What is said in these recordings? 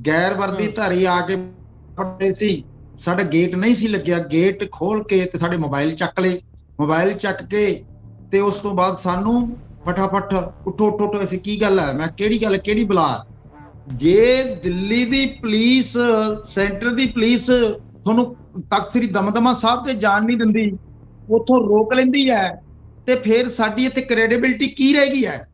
ਗੈਰ ਵਰਦੀ ਧਾਰੀ ਆ ਕੇ ਫੜਦੇ ਸੀ। ਸਾਡਾ ਗੇਟ ਨਹੀਂ ਸੀ ਲੱਗਿਆ, ਗੇਟ ਖੋਲ ਕੇ ਤੇ ਸਾਡੇ ਮੋਬਾਈਲ ਚੱਕ ਲਏ। ਮੋਬਾਈਲ ਚੱਕ ਕੇ ਤੇ ਉਸ ਤੋਂ ਬਾਅਦ ਸਾਨੂੰ ਫਟਾਫਟ ਉੱਠੋ ਉੱਠੋ ਉੱਠੋ, ਅਸੀਂ ਕੀ ਗੱਲ ਹੈ, ਮੈਂ ਕਿਹੜੀ ਗੱਲ, ਕਿਹੜੀ ਬੁਲਾ। ਜੇ ਦਿੱਲੀ ਦੀ ਪੁਲਿਸ, ਸੈਂਟਰ ਦੀ ਪੁਲਿਸ ਤੁਹਾਨੂੰ ਤਖਤ ਸ੍ਰੀ ਦਮਦਮਾ ਸਾਹਿਬ ਤੇ ਜਾਣ ਨਹੀਂ ਦਿੰਦੀ, ਉੱਥੋਂ ਰੋਕ ਲੈਂਦੀ ਹੈ, ਤੇ ਫਿਰ ਸਾਡੀ ਇੱਥੇ ਕ੍ਰੈਡੀਬਿਲਿਟੀ ਕੀ ਰਹਿ ਗਈ ਹੈ?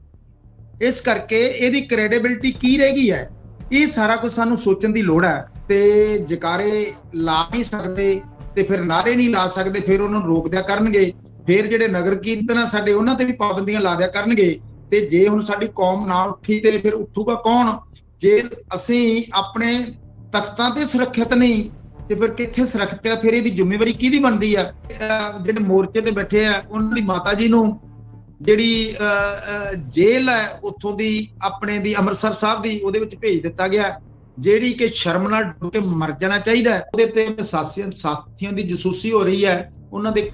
ਇਸ ਕਰਕੇ ਇਹਦੀ ਕ੍ਰੈਡੀਬਿਲਿਟੀ ਕੀ ਰਹਿ ਗਈ ਹੈ? ਇਹ ਸਾਰਾ ਕੁਝ ਸਾਨੂੰ ਸੋਚਣ ਦੀ ਲੋੜ ਹੈ। ਤੇ ਜਕਾਰੇ ਲਾ ਨਹੀਂ ਸਕਦੇ ਤੇ ਫਿਰ ਨਾਰੇ ਨਹੀਂ ਲਾ ਸਕਦੇ, ਫਿਰ ਉਹਨਾਂ ਨੂੰ ਰੋਕ ਦਿਆ ਕਰਨਗੇ। ਫਿਰ ਜਿਹੜੇ ਨਗਰ ਕੀਰਤਨ ਆ ਸਾਡੇ, ਉਹਨਾਂ ਤੇ ਵੀ ਪਾਬੰਦੀਆਂ ਲਾ ਦਿਆ ਕਰਨਗੇ। ਤੇ ਜੇ ਹੁਣ ਸਾਡੀ ਕੌਮ ਨਾ ਉੱਠੀ ਤੇ ਫਿਰ ਉੱਠੂਗਾ ਕੌਣ? ਜੇ ਅਸੀਂ ਆਪਣੇ ਤਖਤਾਂ ਤੇ ਸੁਰੱਖਿਅਤ ਨਹੀਂ ਤੇ ਫਿਰ ਕਿੱਥੇ ਸੁਰੱਖਿਅਤ ਆ? ਫਿਰ ਇਹਦੀ ਜ਼ਿੰਮੇਵਾਰੀ ਕਿਹਦੀ ਬਣਦੀ ਆ? ਜਿਹੜੇ ਮੋਰਚੇ ਤੇ ਬੈਠੇ ਆ, ਉਹਨਾਂ ਦੀ ਮਾਤਾ ਜੀ ਨੂੰ ਜਿਹੜੀ ਜੇਲ੍ਹ ਹੈ ਉੱਥੋਂ ਦੀ, ਆਪਣੇ ਦੀ ਅੰਮ੍ਰਿਤਸਰ ਸਾਹਿਬ ਦੀ, ਉਹਦੇ ਵਿੱਚ ਭੇਜ ਦਿੱਤਾ ਗਿਆ, ਜਿਹੜੀ ਕਿ ਸ਼ਰਮ ਨਾਲ ਡੁੱਬ ਕੇ ਮਰ ਜਾਣਾ ਚਾਹੀਦਾ। ਉਹਦੇ ਤੇ ਸਾਥੀਆਂ ਦੀ ਜਸੂਸੀ ਹੋ ਰਹੀ ਹੈ। ਉਹਨਾਂ ਦੇ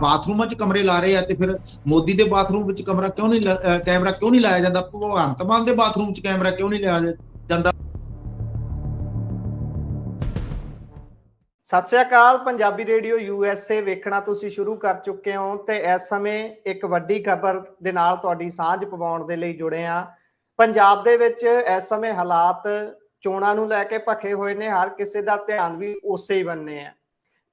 ਬਾਥਰੂਮਾਂ 'ਚ ਕਮਰੇ ਲਾ ਰਹੇ ਆ, ਤੇ ਫਿਰ ਮੋਦੀ ਦੇ ਬਾਥਰੂਮ ਵਿੱਚ ਕੈਮਰਾ ਕਿਉਂ ਨਹੀਂ ਲਾਇਆ ਜਾਂਦਾ? ਭਗਵੰਤ ਮਾਨ ਦੇ ਬਾਥਰੂਮ 'ਚ ਕੈਮਰਾ ਕਿਉਂ ਨਹੀਂ ਲਾਇਆ ਜਾਂਦਾ? ਸਤਿ ਸ਼੍ਰੀ ਅਕਾਲ। ਪੰਜਾਬੀ ਰੇਡੀਓ USA ਵੇਖਣਾ ਤੁਸੀਂ ਸ਼ੁਰੂ ਕਰ ਚੁੱਕੇ ਹੋ ਤੇ ਇਸ ਸਮੇਂ ਇੱਕ ਵੱਡੀ ਖਬਰ ਦੇ ਨਾਲ ਤੁਹਾਡੀ ਸਾਂਝ ਪਵਾਉਣ ਦੇ ਲਈ ਜੁੜੇ ਆ। ਪੰਜਾਬ ਦੇ ਵਿੱਚ ਇਸ ਸਮੇਂ ਹਾਲਾਤ ਚੋਣਾਂ ਨੂੰ ਲੈ ਕੇ ਭਖੇ ਹੋਏ ਨੇ। ਹਰ ਕਿਸੇ ਦਾ ਧਿਆਨ ਵੀ ਉਸੇ ਹੀ ਬੰਨੇ ਆ,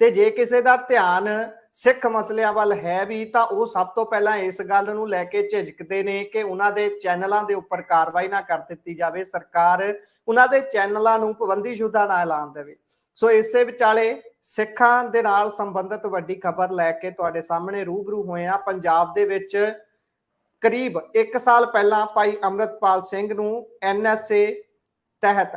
ਤੇ ਜੇ ਕਿਸੇ ਦਾ ਧਿਆਨ ਸਿੱਖ ਮਸਲਿਆਂ ਵੱਲ ਹੈ ਵੀ ਤਾਂ ਉਹ ਸਭ ਤੋਂ ਪਹਿਲਾਂ ਇਸ ਗੱਲ ਨੂੰ ਲੈ ਕੇ ਝਿਜਕਦੇ ਨੇ ਕਿ ਉਹਨਾਂ ਦੇ ਚੈਨਲਾਂ ਦੇ ਉੱਪਰ ਕਾਰਵਾਈ ਨਾ ਕਰ ਦਿੱਤੀ ਜਾਵੇ, ਸਰਕਾਰ ਉਹਨਾਂ ਦੇ ਚੈਨਲਾਂ ਨੂੰ ਪਾਬੰਦੀਸ਼ੁਦਾ ਨਾ ਐਲਾਨ ਦੇਵੇ। ਸੋ ਇਸੇ ਵਿਚਾਲੇ ਸਿੱਖਾਂ ਦੇ ਨਾਲ ਸੰਬੰਧਿਤ ਵੱਡੀ ਖਬਰ ਲੈ ਕੇ ਤੁਹਾਡੇ ਸਾਹਮਣੇ ਰੂਬਰੂ ਹੋਏ ਆ। ਪੰਜਾਬ ਦੇ ਵਿੱਚ ਕਰੀਬ 1 ਸਾਲ ਪਹਿਲਾਂ ਭਾਈ ਅੰਮ੍ਰਿਤਪਾਲ ਸਿੰਘ ਨੂੰ NSA ਤਹਿਤ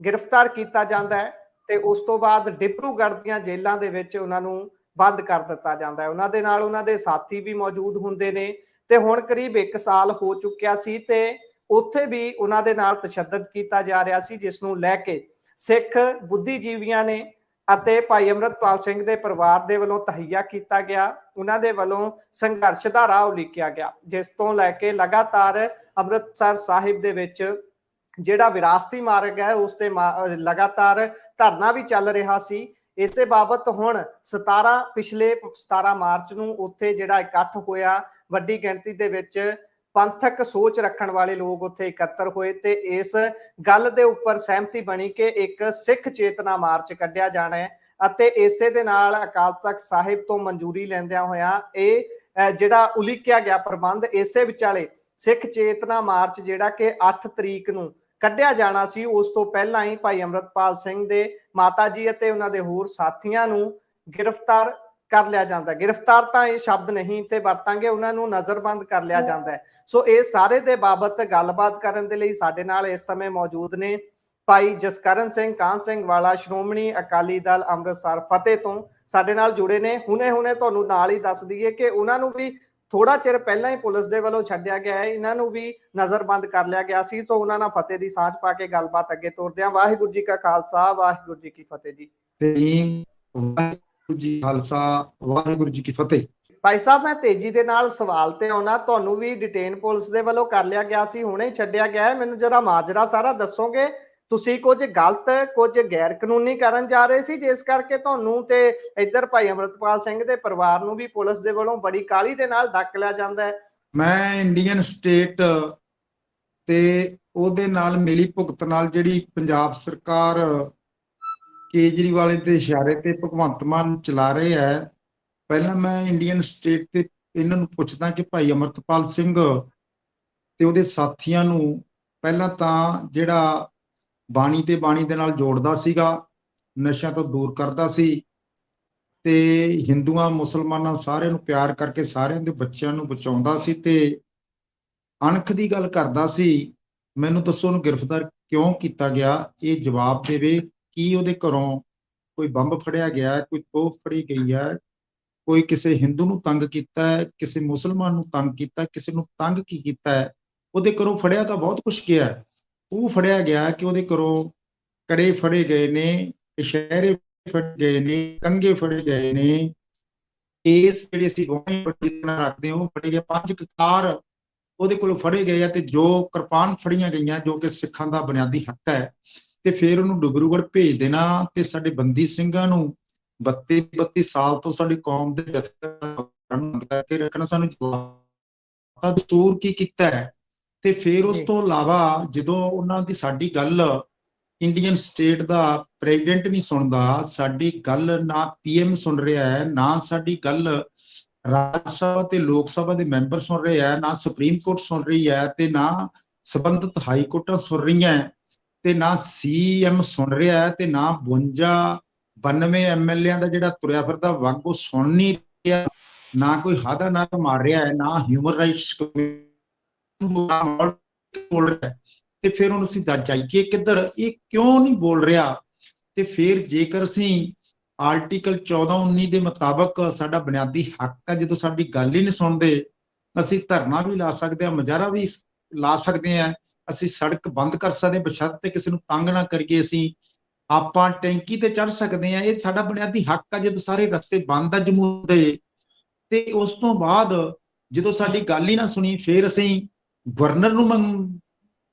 ਗ੍ਰਿਫਤਾਰ ਕੀਤਾ ਜਾਂਦਾ ਹੈ ਤੇ ਉਸ ਤੋਂ ਬਾਅਦ ਡਿਬਰੂਗੜ੍ਹ ਦੀਆਂ ਜੇਲ੍ਹਾਂ ਦੇ ਵਿੱਚ ਉਹਨਾਂ ਨੂੰ ਬੰਦ ਕਰ ਦਿੱਤਾ ਜਾਂਦਾ ਹੈ। ਉਹਨਾਂ ਦੇ ਨਾਲ ਉਹਨਾਂ ਦੇ ਸਾਥੀ ਵੀ ਮੌਜੂਦ ਹੁੰਦੇ ਨੇ ਤੇ ਹੁਣ ਕਰੀਬ 1 ਸਾਲ ਹੋ ਚੁੱਕਿਆ ਸੀ ਤੇ ਉੱਥੇ ਵੀ ਉਹਨਾਂ ਦੇ ਨਾਲ ਤਸ਼ੱਦਦ ਕੀਤਾ ਜਾ ਰਿਹਾ ਸੀ, ਜਿਸ ਨੂੰ ਲੈ ਕੇ ਸਿੱਖ ਬੁੱਧੀਜੀਵੀਆਂ ਨੇ ਅਤੇ ਭਾਈ ਅੰਮ੍ਰਿਤਪਾਲ ਸਿੰਘ ਦੇ ਪਰਿਵਾਰ ਦੇ ਵੱਲੋਂ ਤਹਈਆ ਕੀਤਾ ਗਿਆ। ਉਹਨਾਂ ਦੇ ਵੱਲੋਂ ਸੰਘਰਸ਼ ਦਾ ਰਾਹ ਉਲੀਕਿਆ ਗਿਆ, ਜਿਸ ਤੋਂ ਲੈ ਕੇ ਲਗਾਤਾਰ ਅੰਮ੍ਰਿਤਸਰ ਸਾਹਿਬ ਦੇ ਵਿੱਚ ਜਿਹੜਾ ਵਿਰਾਸਤੀ ਮਾਰਗ ਹੈ ਉਸ ਤੇ ਲਗਾਤਾਰ ਧਰਨਾ ਵੀ ਚੱਲ ਰਿਹਾ ਸੀ। ਇਸੇ ਬਾਬਤ ਹੁਣ ਪਿਛਲੇ 17 ਮਾਰਚ ਨੂੰ ਉੱਥੇ ਜਿਹੜਾ ਇਕੱਠ ਹੋਇਆ, ਵੱਡੀ ਗਿਣਤੀ ਦੇ ਵਿੱਚ ਪੰਥਕ ਸੋਚ ਰੱਖਣ ਵਾਲੇ ਲੋਕ ਉੱਥੇ ਇਕੱਤਰ ਹੋਏ ਤੇ ਇਸ ਗੱਲ ਦੇ ਉੱਪਰ ਸਹਿਮਤੀ ਬਣੀ ਕਿ ਇੱਕ ਸਿੱਖ ਚੇਤਨਾ ਮਾਰਚ ਕੱਢਿਆ ਜਾਣਾ ਹੈ ਅਤੇ ਇਸੇ ਦੇ ਨਾਲ ਅਕਾਲ ਤਖਤ ਸਾਹਿਬ ਤੋਂ ਮਨਜ਼ੂਰੀ ਲੈਂਦਿਆਂ ਹੋਇਆ ਇਹ ਜਿਹੜਾ ਉਲੀਕਿਆ ਗਿਆ ਪ੍ਰਬੰਧ, ਇਸੇ ਵਿਚਾਲੇ ਸਿੱਖ ਚੇਤਨਾ ਮਾਰਚ ਜਿਹੜਾ ਕਿ 8 ਤਰੀਕ ਨੂੰ ਕੱਢਿਆ ਜਾਣਾ ਸੀ, ਉਸ ਤੋਂ ਪਹਿਲਾਂ ਹੀ ਭਾਈ ਅੰਮ੍ਰਿਤਪਾਲ ਸਿੰਘ ਦੇ ਮਾਤਾ ਜੀ ਅਤੇ ਉਹਨਾਂ ਦੇ ਹੋਰ ਸਾਥੀਆਂ ਨੂੰ ਗ੍ਰਿਫਤਾਰ ਕਰ ਲਿਆ ਜਾਂਦਾ। ਗ੍ਰਿਫਤਾਰ ਤਾਂ ਇਹ ਸ਼ਬਦ ਨਹੀਂ ਤੇ ਵਰਤਾਂਗੇ, ਉਹਨਾਂ ਨੂੰ ਨਜ਼ਰਬੰਦ ਕਰ ਲਿਆ ਜਾਂਦਾ ਹੈ। ਸੋ ਇਹ ਸਾਰੇ ਦੇ ਬਾਬਤ ਗੱਲਬਾਤ ਕਰਨ ਦੇ ਲਈ ਸਾਡੇ ਨਾਲ ਇਸ ਸਮੇਂ ਮੌਜੂਦ ਨੇ ਭਾਈ ਜਸਕਰਨ ਸਿੰਘ ਕਾਹਨ ਸਿੰਘ ਵਾਲਾ, ਸ਼੍ਰੋਮਣੀ ਅਕਾਲੀ ਦਲ ਅੰਮ੍ਰਿਤਸਰ ਫਤਿਹ ਤੋਂ ਸਾਡੇ ਨਾਲ ਜੁੜੇ ਨੇ। ਹੁਣੇ ਤੁਹਾਨੂੰ ਨਾਲ ਹੀ ਦੱਸ ਦਈਏ ਕਿ ਉਹਨਾਂ ਨੂੰ ਵੀ ਥੋੜਾ ਚਿਰ ਪਹਿਲਾਂ ਹੀ ਪੁਲਿਸ ਦੇ ਵੱਲੋਂ ਛੱਡਿਆ ਗਿਆ ਹੈ, ਇਹਨਾਂ ਨੂੰ ਵੀ ਨਜ਼ਰਬੰਦ ਕਰ ਲਿਆ ਗਿਆ ਸੀ। ਸੋ ਉਹਨਾਂ ਨਾਲ ਫਤਿਹ ਦੀ ਸਾਂਝ ਪਾ ਕੇ ਗੱਲਬਾਤ ਅੱਗੇ ਤੋਰਦੇ ਹਾਂ। ਵਾਹਿਗੁਰੂ ਜੀ ਕਾ ਖਾਲਸਾ, ਵਾਹਿਗੁਰੂ ਜੀ ਕੀ ਫਤਿਹ ਜੀ। ਜੀ ਖਾਲਸਾ, ਵਾਹਿਗੁਰੂ ਜੀ ਕੀ ਫਤਿਹ। ਭਾਈ ਸਾਹਿਬ, ਮੈਂ ਤੇਜ਼ੀ ਦੇ ਨਾਲ ਸਵਾਲ ਤੇ ਆਉਣਾ। ਤੁਹਾਨੂੰ ਵੀ ਡਿਟੇਨ ਪੁਲਿਸ ਦੇ ਵੱਲੋਂ ਕਰ ਲਿਆ ਗਿਆ ਸੀ, ਹੁਣੇ ਛੱਡਿਆ ਗਿਆ ਹੈ। ਮੈਨੂੰ ਜਰਾ ਮਾਜਰਾ ਸਾਰਾ ਦੱਸੋਗੇ। ਤੁਸੀਂ ਕੁਝ ਗਲਤ, ਕੁਝ ਗੈਰ ਕਾਨੂੰਨੀ ਕਰਨ ਜਾ ਰਹੇ ਸੀ, ਜਿਸ ਕਰਕੇ ਤੁਹਾਨੂੰ ਤੇ ਇੱਧਰ ਭਾਈ ਅੰਮ੍ਰਿਤਪਾਲ ਸਿੰਘ ਦੇ ਪਰਿਵਾਰ ਨੂੰ ਵੀ ਪੁਲਿਸ ਦੇ ਵੱਲੋਂ ਬੜੀ ਕਾਹਲੀ ਦੇ ਨਾਲ ਡੱਕ ਲਿਆ ਜਾਂਦਾ ਹੈ। ਮੈਂ ਇੰਡੀਅਨ ਸਟੇਟ ਤੇ ਉਹਦੇ ਨਾਲ ਮਿਲੀ ਭੁਗਤ ਨਾਲ ਜਿਹੜੀ ਪੰਜਾਬ ਸਰਕਾਰ ਕੇਜਰੀਵਾਲ ਦੇ ਇਸ਼ਾਰੇ ਤੇ ਭਗਵੰਤ ਮਾਨ ਚਲਾ ਰਹੇ ਹੈ, ਪਹਿਲਾਂ ਮੈਂ ਇੰਡੀਅਨ ਸਟੇਟ ਤੇ ਇਹਨਾਂ ਨੂੰ ਪੁੱਛਦਾ ਕਿ ਭਾਈ ਅੰਮ੍ਰਿਤਪਾਲ ਸਿੰਘ ਤੇ ਉਹਦੇ ਸਾਥੀਆਂ ਨੂੰ ਪਹਿਲਾਂ ਤਾਂ ਜਿਹੜਾ ਬਾਣੀ ਤੇ ਬਾਣੀ ਦੇ ਨਾਲ ਜੋੜਦਾ ਸੀਗਾ, ਨਸ਼ਿਆਂ ਤੋਂ ਦੂਰ ਕਰਦਾ ਸੀ ਤੇ ਹਿੰਦੂਆਂ ਮੁਸਲਮਾਨਾਂ ਸਾਰਿਆਂ ਨੂੰ ਪਿਆਰ ਕਰਕੇ ਸਾਰਿਆਂ ਦੇ ਬੱਚਿਆਂ ਨੂੰ ਬਚਾਉਂਦਾ ਸੀ ਤੇ ਅਣਖ ਦੀ ਗੱਲ ਕਰਦਾ ਸੀ। ਮੈਨੂੰ ਦੱਸੋ ਉਹਨੂੰ ਗ੍ਰਿਫਤਾਰ ਕਿਉਂ ਕੀਤਾ ਗਿਆ? ਇਹ ਜਵਾਬ ਦੇਵੇ। ਕੀ ਉਹਦੇ ਘਰੋਂ ਕੋਈ ਬੰਬ ਫੜਿਆ ਗਿਆ, ਕੋਈ ਤੋਪ ਫੜੀ ਗਈ ਹੈ, ਕੋਈ ਕਿਸੇ ਹਿੰਦੂ ਨੂੰ ਤੰਗ ਕੀਤਾ ਹੈ, ਕਿਸੇ ਮੁਸਲਮਾਨ ਨੂੰ ਤੰਗ ਕੀਤਾ, ਕਿਸੇ ਨੂੰ ਤੰਗ ਕੀ ਕੀਤਾ ਹੈ? ਉਹਦੇ ਘਰੋਂ ਫੜਿਆ ਤਾਂ ਬਹੁਤ ਕੁਛ ਗਿਆ। ਉਹ ਫੜਿਆ ਗਿਆ ਕਿ ਉਹਦੇ ਘਰੋਂ ਕੜੇ ਫੜੇ ਗਏ ਨੇ, ਕਛਹਿਰੇ ਫੜੇ ਗਏ ਨੇ, ਕੰਗੇ ਫੜੇ ਗਏ ਨੇ। ਇਸ ਜਿਹੜੇ ਅਸੀਂ ਗਵਾਹੀ ਰੱਖਦੇ ਹਾਂ ਉਹ ਫੜੇ ਗਏ। 5 ਕਕਾਰ ਉਹਦੇ ਕੋਲੋਂ ਫੜੇ ਗਏ ਆ, ਤੇ ਜੋ ਕਿਰਪਾਨ ਫੜੀਆਂ ਗਈਆਂ ਜੋ ਕਿ ਸਿੱਖਾਂ ਦਾ ਬੁਨਿਆਦੀ ਹੱਕ ਹੈ, ਤੇ ਫਿਰ ਉਹਨੂੰ ਡਿਬਰੂਗੜ੍ਹ ਭੇਜ ਦੇਣਾ ਤੇ ਸਾਡੇ ਬੰਦੀ ਸਿੰਘਾਂ ਨੂੰ 32 ਸਾਲ ਤੋਂ ਸਾਡੀ ਕੌਮ ਦੇ ਕਰਕੇ ਰੱਖਣਾ। ਸਾਨੂੰ ਦਸਤੂਰ ਕੀ ਕੀਤਾ ਹੈ। ਤੇ ਫਿਰ ਉਸ ਤੋਂ ਇਲਾਵਾ ਜਦੋਂ ਉਹਨਾਂ ਦੀ ਸਾਡੀ ਗੱਲ ਇੰਡੀਅਨ ਸਟੇਟ ਦਾ ਪ੍ਰੈਜ਼ੀਡੈਂਟ ਨਹੀਂ ਸੁਣਦਾ, ਸਾਡੀ ਗੱਲ ਨਾ ਪੀਐਮ ਸੁਣ ਰਿਹਾ ਹੈ, ਨਾ ਸਾਡੀ ਗੱਲ ਰਾਜ ਸਭਾ ਤੇ ਲੋਕ ਸਭਾ ਦੇ ਮੈਂਬਰ ਸੁਣ ਰਹੇ ਹੈ, ਨਾ ਸੁਪਰੀਮ ਕੋਰਟ ਸੁਣ ਰਹੀ ਹੈ, ਤੇ ਨਾ ਸੰਬੰਧਿਤ ਹਾਈ ਕੋਰਟਾਂ ਸੁਣ ਰਹੀਆਂ, ਤੇ ਨਾ ਸੀਐਮ ਸੁਣ ਰਿਹਾ ਹੈ, ਤੇ ਨਾ 92 ਐਮਐਲਏਆਂ ਦਾ ਜਿਹੜਾ ਤੁਰਿਆ ਫਿਰਦਾ ਵੰਗ ਉਹ ਸੁਣ ਨਹੀਂ ਰਿਹਾ, ਨਾ ਕੋਈ ਹਾਦਾ ਨਾ ਮਾਰ ਰਿਹਾ ਹੈ, ਨਾ ਹਿਊਮਨ ਰਾਈਟਸ ਬੋਲ ਰਿਹਾ। ਤੇ ਫਿਰ ਹੁਣ ਅਸੀਂ ਜਾਈਏ ਕਿੱਧਰ, ਇਹ ਕਿਉਂ ਨਹੀਂ ਬੋਲ ਰਿਹਾ। ਤੇ ਫਿਰ ਜੇਕਰ ਅਸੀਂ ਆਰਟੀਕਲ 14-19 ਦੇ ਮੁਤਾਬਕ ਸਾਡਾ ਬੁਨਿਆਦੀ ਹੱਕ ਹੈ, ਜਦੋਂ ਸਾਡੀ ਗੱਲ ਹੀ ਨਹੀਂ ਸੁਣਦੇ, ਅਸੀਂ ਧਰਨਾ ਵੀ ਲਾ ਸਕਦੇ ਹਾਂ, ਮੁਜ਼ਾਹਰਾ ਵੀ ਲਾ ਸਕਦੇ ਹਾਂ, ਅਸੀਂ ਸੜਕ ਬੰਦ ਕਰ ਸਕਦੇ ਹਾਂ, ਬਸ਼ਰਤੇ ਕਿਸੇ ਨੂੰ ਤੰਗ ਨਾ ਕਰੀਏ। ਅਸੀਂ ਆਪਾਂ ਟੈਂਕੀ ਤੇ ਚੜ ਸਕਦੇ ਹਾਂ, ਇਹ ਸਾਡਾ ਬੁਨਿਆਦੀ ਹੱਕ ਹੈ। ਜਦੋਂ ਸਾਰੇ ਰਸਤੇ ਬੰਦ ਆ ਜੰਮੂ ਦੇ, ਤੇ ਉਸ ਤੋਂ ਬਾਅਦ ਜਦੋਂ ਸਾਡੀ ਗੱਲ ਹੀ ਨਾ ਸੁਣੀ, ਫਿਰ ਅਸੀਂ ਗਵਰਨਰ ਨੂੰ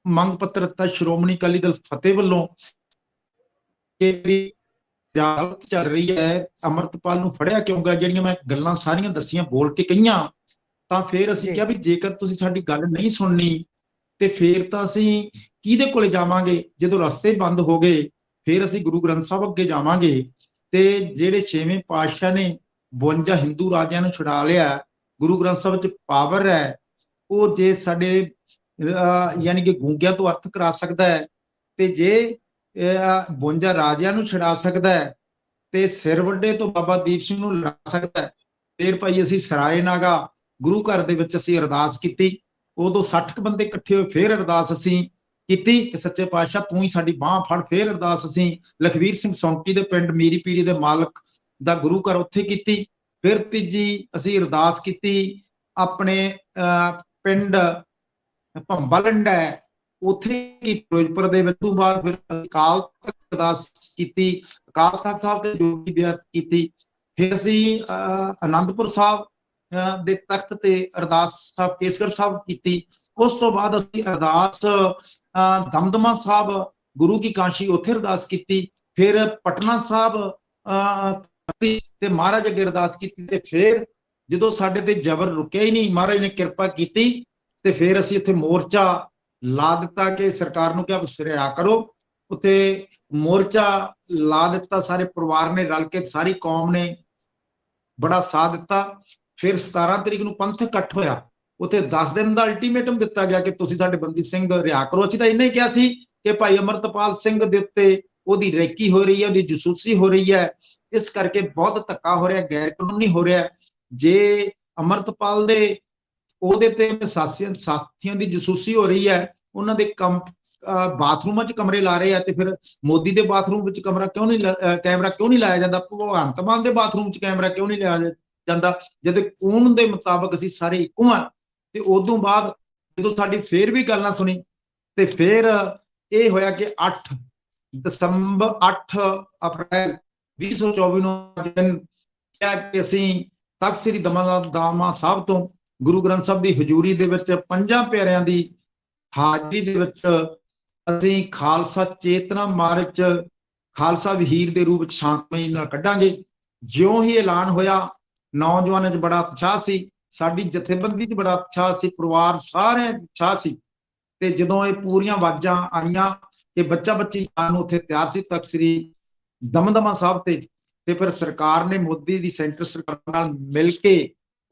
ਮੰਗ ਪੱਤਰ ਦਿੱਤਾ ਸ਼੍ਰੋਮਣੀ ਅਕਾਲੀ ਦਲ ਫਤਿਹ ਵੱਲੋਂ ਕਿ ਹਾਲਤ ਚੱਲ ਰਹੀ ਹੈ, ਅਮਰਤਪਾਲ ਨੂੰ ਫੜਿਆ ਕਿਉਂ ਗਿਆ, ਜਿਹੜੀਆਂ ਮੈਂ ਗੱਲਾਂ ਸਾਰੀਆਂ ਦੱਸੀਆਂ ਬੋਲ ਕੇ ਕਹੀਆਂ। ਤਾਂ ਫਿਰ ਅਸੀਂ ਕਿਹਾ ਵੀ ਜੇਕਰ ਤੁਸੀਂ ਸਾਡੀ ਗੱਲ ਨਹੀਂ ਸੁਣਨੀ ਤੇ ਫਿਰ ਤਾਂ ਅਸੀਂ ਕਿਹਦੇ ਕੋਲੇ ਜਾਵਾਂਗੇ। ਜਦੋਂ ਰਸਤੇ ਬੰਦ ਹੋ ਗਏ, ਫਿਰ ਅਸੀਂ ਗੁਰੂ ਗ੍ਰੰਥ ਸਾਹਿਬ ਅੱਗੇ ਜਾਵਾਂਗੇ। ਤੇ ਜਿਹੜੇ 6ਵੇਂ ਪਾਤਸ਼ਾਹ ਨੇ 52 ਹਿੰਦੂ ਰਾਜਿਆਂ ਨੂੰ ਛੁਡਾ ਲਿਆ, ਗੁਰੂ ਗ੍ਰੰਥ ਸਾਹਿਬ 'ਚ ਪਾਵਰ ਹੈ, ਉਹ ਜੇ ਸਾਡੇ ਯਾਨੀ ਕਿ ਗੂੰਗਿਆਂ ਤੋਂ ਅਰਥ ਕਰਾ ਸਕਦਾ ਹੈ, ਤੇ ਜੇ 52 ਰਾਜਿਆਂ ਨੂੰ ਛੁਡਾ ਸਕਦਾ ਹੈ, ਤੇ ਸਿਰ ਵੱਡੇ ਤੋਂ ਬਾਬਾ ਦੀਪ ਸਿੰਘ ਨੂੰ ਲੜਾ ਸਕਦਾ ਹੈ, ਫਿਰ ਭਾਈ ਅਸੀਂ ਸਰਾਏ ਨਾਗਾ ਗੁਰੂ ਘਰ ਦੇ ਵਿੱਚ ਅਸੀਂ ਅਰਦਾਸ ਕੀਤੀ। ਉਦੋਂ 60 ਬੰਦੇ ਇਕੱਠੇ ਹੋਏ, ਫਿਰ ਅਰਦਾਸ ਅਸੀਂ ਕੀਤੀ ਕਿ ਸੱਚੇ ਪਾਤਸ਼ਾਹ ਤੂੰ ਹੀ ਸਾਡੀ ਬਾਹ ਫੜ। ਫਿਰ ਅਰਦਾਸ ਅਸੀਂ ਲਖਵੀਰ ਸਿੰਘ ਸੌਂਟੀ ਦੇ ਪਿੰਡ ਮੀਰੀ ਪੀਰੀ ਦੇ ਮਾਲਕ ਦਾ ਗੁਰੂ ਘਰ ਉੱਥੇ ਕੀਤੀ। ਫਿਰ ਤੀਜੀ ਅਸੀਂ ਅਰਦਾਸ ਕੀਤੀ ਆਪਣੇ ਪਿੰਡ ਭੰਬਲੰਡਾ ਉੱਥੇ ਫਿਰੋਜ਼ਪੁਰ ਦੇ ਵਿੱਚ। ਤੋਂ ਬਾਅਦ ਫਿਰ ਅਕਾਲ ਤਖਤ ਅਰਦਾਸ ਕੀਤੀ, ਅਕਾਲ ਤਖਤ ਸਾਹਿਬ ਤੇ ਜੋਗੀ ਬੇਅੰਤ ਕੀਤੀ। ਫਿਰ ਅਸੀਂ ਆਨੰਦਪੁਰ ਸਾਹਿਬ ਦੇ ਤਖਤ ਤੇ ਅਰਦਾਸ ਸਾਹਿਬ ਕੇਸਗੜ੍ਹ ਸਾਹਿਬ ਕੀਤੀ। ਉਸ ਤੋਂ ਬਾਅਦ ਅਸੀਂ ਅਰਦਾਸ ਦਮਦਮਾ ਸਾਹਿਬ ਗੁਰੂ ਕੀ ਕਾਸ਼ੀ ਉੱਥੇ ਅਰਦਾਸ ਕੀਤੀ। ਫਿਰ ਪਟਨਾ ਸਾਹਿਬ ਤੇ ਮਹਾਰਾਜ ਅੱਗੇ ਅਰਦਾਸ ਕੀਤੀ। ਤੇ ਫਿਰ ਜਦੋਂ ਸਾਡੇ ਤੇ ਜ਼ਬਰ ਰੁਕਿਆ ਹੀ ਨਹੀਂ, ਮਹਾਰਾਜ ਨੇ ਕਿਰਪਾ ਕੀਤੀ, ਤੇ ਫਿਰ ਅਸੀਂ ਉੱਥੇ ਮੋਰਚਾ ਲਾ ਦਿੱਤਾ ਕਿ ਸਰਕਾਰ ਨੂੰ ਕਿਹਾ ਸਿਰਿਆ ਕਰੋ। ਉੱਥੇ ਮੋਰਚਾ ਲਾ ਦਿੱਤਾ, ਸਾਰੇ ਪਰਿਵਾਰ ਨੇ ਰਲ ਕੇ, ਸਾਰੀ ਕੌਮ ਨੇ ਬੜਾ ਸਾਥ ਦਿੱਤਾ। ਫਿਰ 17 ਤਰੀਕ ਨੂੰ ਪੰਥਕ ਇਕੱਠ ਹੋਇਆ, ਉੱਥੇ 10 ਦਿਨ ਦਾ ਅਲਟੀਮੇਟਮ ਦਿੱਤਾ ਗਿਆ ਕਿ ਤੁਸੀਂ ਸਾਡੇ ਬੰਦੀ ਸਿੰਘ ਰਿਹਾ ਕਰੋ। ਅਸੀਂ ਤਾਂ ਇੰਨਾ ਹੀ ਕਿਹਾ ਸੀ ਕਿ ਭਾਈ ਅਮਰਤਪਾਲ ਸਿੰਘ ਦੇ ਉੱਤੇ ਉਹਦੀ ਰੈਕੀ ਹੋ ਰਹੀ ਹੈ, ਉਹਦੀ ਜਸੂਸੀ ਹੋ ਰਹੀ ਹੈ, ਇਸ ਕਰਕੇ ਬਹੁਤ ਧੱਕਾ ਹੋ ਰਿਹਾ, ਗੈਰ ਕਾਨੂੰਨੀ ਹੋ ਰਿਹਾ। ਜੇ ਅਮਰਤਪਾਲ ਦੇ ਉਹਦੇ ਤੇ ਸਾਥੀਆਂ ਦੀ ਜਸੂਸੀ ਹੋ ਰਹੀ ਹੈ, ਉਹਨਾਂ ਦੇ ਬਾਥਰੂਮਾਂ 'ਚ ਕਮਰੇ ਲਾ ਰਹੇ ਆ, ਤੇ ਫਿਰ ਮੋਦੀ ਦੇ ਬਾਥਰੂਮ ਵਿੱਚ ਕੈਮਰਾ ਕਿਉਂ ਨਹੀਂ ਲਾਇਆ ਜਾਂਦਾ? ਭਗਵੰਤ ਮਾਨ ਦੇ ਬਾਥਰੂਮ 'ਚ ਕੈਮਰਾ ਕਿਉਂ ਨਹੀਂ ਲਾਇਆ ਜਾਂਦਾ? ਜਦ ਕਾਨੂੰਨ ਦੇ ਮੁਤਾਬਕ ਅਸੀਂ ਸਾਰੇ ਇੱਕੋ ਆ। ਤੇ ਉਦੋਂ ਬਾਅਦ ਜਦੋਂ ਸਾਡੀ ਫੇਰ ਵੀ ਗੱਲ ਨਾ ਸੁਣੀ, ਤੇ ਫਿਰ ਇਹ ਹੋਇਆ ਕਿ 8 ਅਪ੍ਰੈਲ 2024 ਨੂੰ ਕਿਹਾ ਕਿ ਅਸੀਂ ਤਖਤ ਸ੍ਰੀ ਦਮਦਮਾ ਸਾਹਿਬ ਤੋਂ ਗੁਰੂ ਗ੍ਰੰਥ ਸਾਹਿਬ ਦੀ ਹਜ਼ੂਰੀ ਦੇ ਵਿੱਚ 5 ਪਿਆਰਿਆਂ ਦੀ ਹਾਜ਼ਰੀ ਦੇ ਵਿੱਚ ਅਸੀਂ ਖਾਲਸਾ ਚੇਤਨਾ ਮਾਰਚ ਖਾਲਸਾ ਵਹੀਰ ਦੇ ਰੂਪ ਵਿੱਚ ਸ਼ਾਂਤਮਈ ਨਾਲ ਕੱਢਾਂਗੇ। ਜਿਉਂ ਹੀ ਐਲਾਨ ਹੋਇਆ, ਨੌਜਵਾਨਾਂ 'ਚ ਬੜਾ ਉਤਸ਼ਾਹ ਸੀ, ਸਾਡੀ ਜਥੇਬੰਦੀ 'ਚ ਬੜਾ ਉਤਸ਼ਾਹ ਸੀ, ਪਰਿਵਾਰ ਸਾਰਿਆਂ 'ਚ ਉਤਸ਼ਾਹ ਸੀ। ਤੇ ਜਦੋਂ ਇਹ ਪੂਰੀਆਂ ਆਵਾਜ਼ਾਂ ਆਈਆਂ ਕਿ ਬੱਚਾ ਬੱਚੀ ਸਾਨੂੰ ਉੱਥੇ ਤਿਆਰ ਸੀ ਤਖਤ ਸ੍ਰੀ ਦਮਦਮਾ ਸਾਹਿਬ ਤੇ ਫਿਰ ਸਰਕਾਰ ਨੇ ਮੋਦੀ ਦੀ ਸੈਂਟਰ ਸਰਕਾਰ ਨਾਲ ਮਿਲ ਕੇ